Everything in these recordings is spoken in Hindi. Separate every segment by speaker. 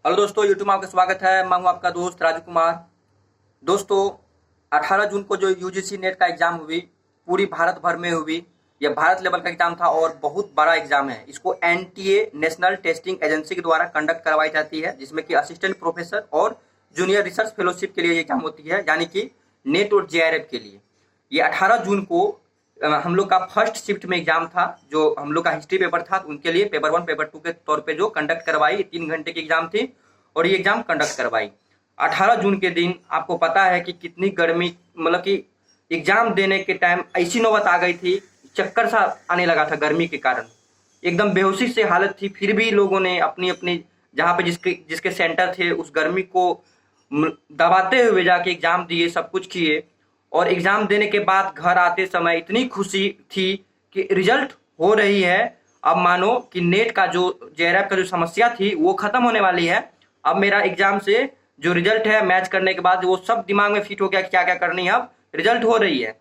Speaker 1: हेलो दोस्तों, यूट्यूब में आपका स्वागत है। मैं हूं आपका दोस्त राजू कुमार। दोस्तों, 18 जून को जो यूजीसी नेट का एग्जाम हुई, पूरी भारत भर में हुई। यह भारत लेवल का एग्जाम था और बहुत बड़ा एग्जाम है। इसको एनटीए नेशनल टेस्टिंग एजेंसी के द्वारा कंडक्ट करवाई जाती है, जिसमें कि असिस्टेंट प्रोफेसर और जूनियर रिसर्च फेलोशिप के लिए ये एग्जाम होती है, यानी कि नेट और जेआरएफ के लिए। ये 18 जून को हम लोग का फर्स्ट शिफ्ट में एग्जाम था। जो हम लोग का हिस्ट्री पेपर था, उनके लिए पेपर 1 पेपर 2 के तौर पे जो कंडक्ट करवाई, 3 घंटे की एग्जाम थी और ये एग्जाम कंडक्ट करवाई 18 जून के दिन। आपको पता है कि कितनी गर्मी, मतलब कि एग्जाम देने के टाइम ऐसी नौबत आ गई थी, चक्कर सा आने लगा था गर्मी के कारण। एकदम बेहोशी से हालत थी, फिर भी लोगों ने अपनी अपनी जहाँ पे जिसके जिसके सेंटर थे उस गर्मी को दबाते हुए जाके एग्जाम दिए, सब कुछ किए। और एग्जाम देने के बाद घर आते समय इतनी खुशी थी कि रिजल्ट हो रही है। अब मानो कि नेट का जो जेआरएफ का जो समस्या थी वो खत्म होने वाली है। अब मेरा एग्जाम से जो रिजल्ट है मैच करने के बाद वो सब दिमाग में फिट हो गया, क्या क्या करनी है, अब रिजल्ट हो रही है।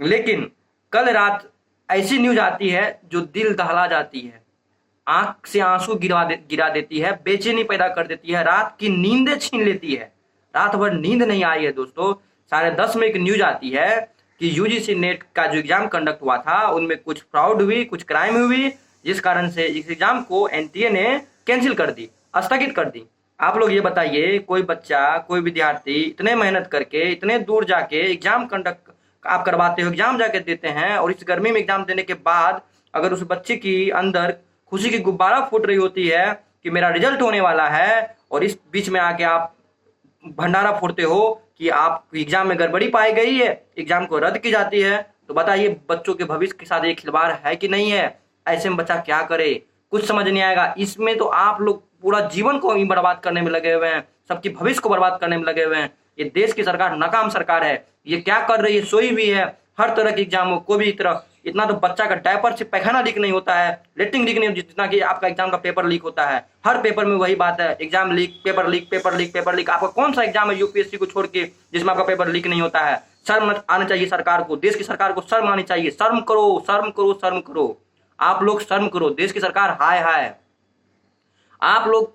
Speaker 1: लेकिन कल रात ऐसी न्यूज आती है जो दिल दहला जाती है, आंख से आंसू गिरा देती है, बेचैनी पैदा कर देती है, रात की नींदें छीन लेती है। रात भर नींद नहीं आई है दोस्तों। 10:30 में एक न्यूज आती है कि यूजीसी नेट का जो एग्जाम कंडक्ट हुआ था उनमें कुछ फ्रॉड हुई, कुछ क्राइम हुई, जिस कारण से इस एग्जाम को एनटीए ने कैंसिल कर दी, स्थगित कर दी। आप लोग ये बताइए, कोई बच्चा, कोई विद्यार्थी इतने मेहनत करके इतने दूर जाके एग्जाम कंडक्ट आप करवाते हो, एग्जाम जाके देते हैं, और इस गर्मी में एग्जाम देने के बाद अगर उस बच्चे की अंदर खुशी की गुब्बारा फूट रही होती है कि मेरा रिजल्ट होने वाला है, और इस बीच में आके आप भंडारा फोड़ते हो कि आप एग्जाम में गड़बड़ी पाई गई है, एग्जाम को रद्द की जाती है, तो बताइए बच्चों के भविष्य के साथ ये खिलवाड़ है कि नहीं है? ऐसे में बच्चा क्या करे, कुछ समझ नहीं आएगा। इसमें तो आप लोग पूरा जीवन को ही बर्बाद करने में लगे हुए हैं, सबकी भविष्य को बर्बाद करने में लगे हुए हैं। ये देश की सरकार नाकाम सरकार है। ये क्या कर रही है? सोई भी है। हर तरह के एग्जाम हो, कोई भी तरह, इतना तो बच्चा का डायपर से पैखाना लीक नहीं होता है, लेटरिन लीक नहीं, जितना कि आपका एग्जाम का पेपर लीक होता है। हर पेपर में वही बात है, exam leak, paper leak, paper leak, paper leak. आपका कौन सा एग्जाम है यूपीएससी को छोड़ के जिसमें आपका पेपर लीक नहीं होता है? शर्म आना चाहिए सरकार को, देश की सरकार को शर्म आनी चाहिए। शर्म करो, शर्म करो, शर्म करो। आप लोग शर्म करो, देश की सरकार। हाय हाय, आप लोग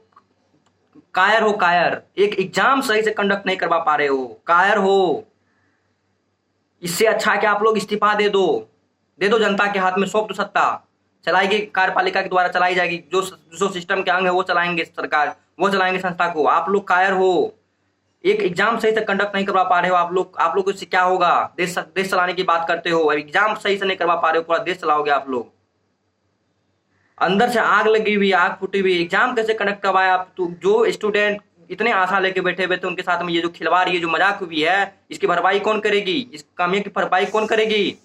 Speaker 1: कायर हो, कायर। एक एग्जाम सही से कंडक्ट नहीं करवा पा रहे हो, कायर हो। इससे अच्छा कि आप लोग इस्तीफा दे दो जनता के हाथ में, सौंप दो सत्ता। चलाएगी कार्यपालिका के द्वारा चलाई जाएगी, जो सिस्टम के अंग है वो चलाएंगे सरकार, वो चलाएंगे संस्था को। आप लोग कायर हो, एक एग्जाम सही से कंडक्ट नहीं करवा पा रहे हो। आप लोग इससे क्या होगा? देश चलाने की बात करते हो, एग्जाम सही से नहीं करवा पा रहे हो, पूरा देश चलाओगे आप लोग। अंदर से आग लगी हुई, आग फूटी हुई, एग्जाम कैसे कंडक्ट करवाया आप? तो जो स्टूडेंट इतने आशा लेके बैठे हुए थे उनके साथ में ये जो खिलवाड़, ये जो मजाक हुई है, इसकी भरपाई कौन करेगी? इस कामिया की भरपाई कौन करेगी?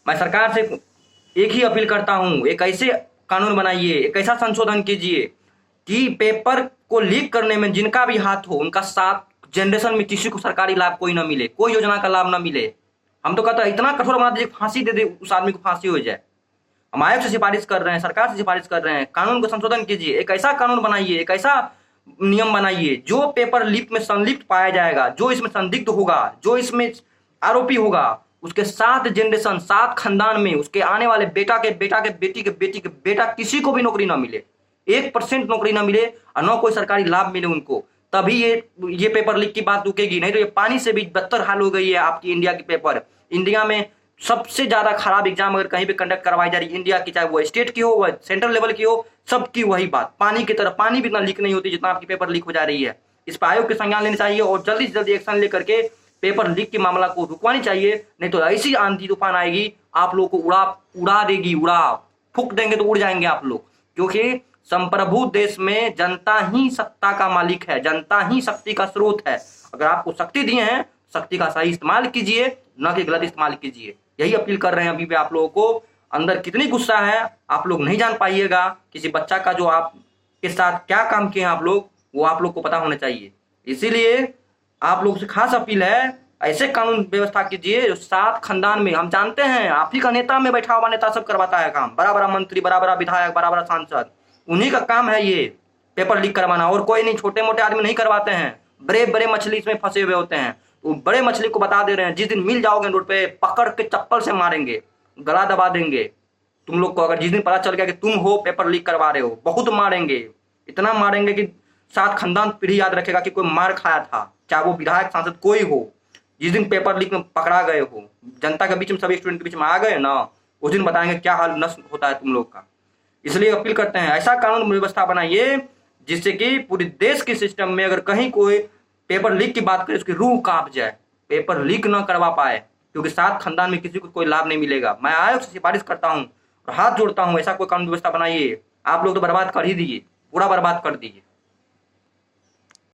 Speaker 1: मैं सरकार से एक ही अपील करता हूं, एक ऐसे कानून बनाइए, एक ऐसा संशोधन कीजिए कि पेपर को लीक करने में जिनका भी हाथ हो, उनका 7 जनरेशन में किसी को सरकारी लाभ कोई ना मिले, कोई योजना का लाभ ना मिले। हम तो कहते हैं इतना कठोर बना दीजिए, फांसी दे दे, उस आदमी को फांसी हो जाए। हम आयोग से सिफारिश कर रहे हैं, सरकार से सिफारिश कर रहे हैं, कानून को संशोधन कीजिए, एक ऐसा कानून बनाइए, एक ऐसा नियम बनाइए जो पेपर लीक में संलिप्त पाया जाएगा, जो इसमें संदिग्ध होगा, जो इसमें आरोपी होगा, उसके 7 जनरेशन, 7 खानदान में उसके आने वाले बेटा के बेटा के बेटी के बेटी के बेटा, किसी को भी नौकरी ना मिले, 1% नौकरी ना मिले और न कोई सरकारी लाभ मिले उनको, तभी ये पेपर लीक की बात रुकेगी। नहीं तो ये पानी से भी बदतर हाल हो गई है आपकी इंडिया की पेपर। इंडिया में सबसे ज्यादा खराब एग्जाम अगर कहीं भी कंडक्ट करवाई जा रही है इंडिया की, चाहे वो स्टेट की हो, वह सेंट्रल लेवल की हो, सबकी वही बात, पानी की तरह। पानी भी इतना लीक नहीं होती जितना आपकी पेपर लीक हो जा रही है। इस पर आयोग के संज्ञान लेने चाहिए और जल्दी से जल्दी एक्शन लेकर के पेपर लीक के मामला को रुकवानी चाहिए। नहीं तो ऐसी आंधी तूफान आएगी, आप लोग को उड़ा देगी, फूक देंगे तो उड़ जाएंगे आप लोग। क्योंकि संप्रभु देश में जनता ही सत्ता का मालिक है, जनता ही शक्ति का स्रोत है। अगर आपको शक्ति दिए हैं, शक्ति का सही इस्तेमाल कीजिए, न कि गलत इस्तेमाल कीजिए। यही अपील कर रहे हैं अभी भी आप लोगों को। अंदर कितनी गुस्सा है आप लोग नहीं जान पाइएगा। किसी बच्चा का जो आप के साथ क्या काम किए हैं आप लोग, वो आप लोग को पता होना चाहिए। इसीलिए आप लोग से खास अपील है, ऐसे कानून व्यवस्था कीजिए जो 7 खानदान में, हम जानते हैं आप ही का नेता में बैठा हुआ नेता सब करवाता है काम, बड़ा बड़ा मंत्री, बड़ा बड़ा विधायक, बड़ा बड़ा सांसद, उन्हीं का काम है ये पेपर लीक करवाना, और कोई नहीं। छोटे मोटे आदमी नहीं करवाते हैं, बड़े बड़े मछली इसमें फंसे हुए होते हैं। तो बड़े मछली को बता दे रहे हैं, जिस दिन मिल जाओगे रोड पे, पकड़ के चप्पल से मारेंगे, गला दबा देंगे तुम लोग को। अगर जिस दिन पता चल गया कि तुम हो पेपर लीक करवा रहे हो, बहुत मारेंगे। इतना मारेंगे कि 7 खानदान पीढ़ी याद रखेगा कि कोई मार खाया था, चाहे वो विधायक सांसद कोई हो। जिस दिन पेपर लीक में पकड़ा गए हो, जनता के बीच में, सभी स्टूडेंट के बीच में आ गए ना, उस दिन बताएंगे क्या हाल नष्ट होता है तुम लोग का। इसलिए अपील करते हैं ऐसा कानून व्यवस्था बनाइए जिससे कि पूरे देश के सिस्टम में अगर कहीं कोई पेपर लीक की बात करे उसकी रूह कांप जाए, पेपर लीक ना करवा पाए, क्योंकि 7 खानदान में किसी को कोई लाभ नहीं मिलेगा। मैं आयोग से सिफारिश करता हूँ और हाथ जोड़ता हूँ, ऐसा कोई कानून व्यवस्था बनाइए। आप लोग तो बर्बाद कर ही दिए, पूरा बर्बाद कर दीजिए।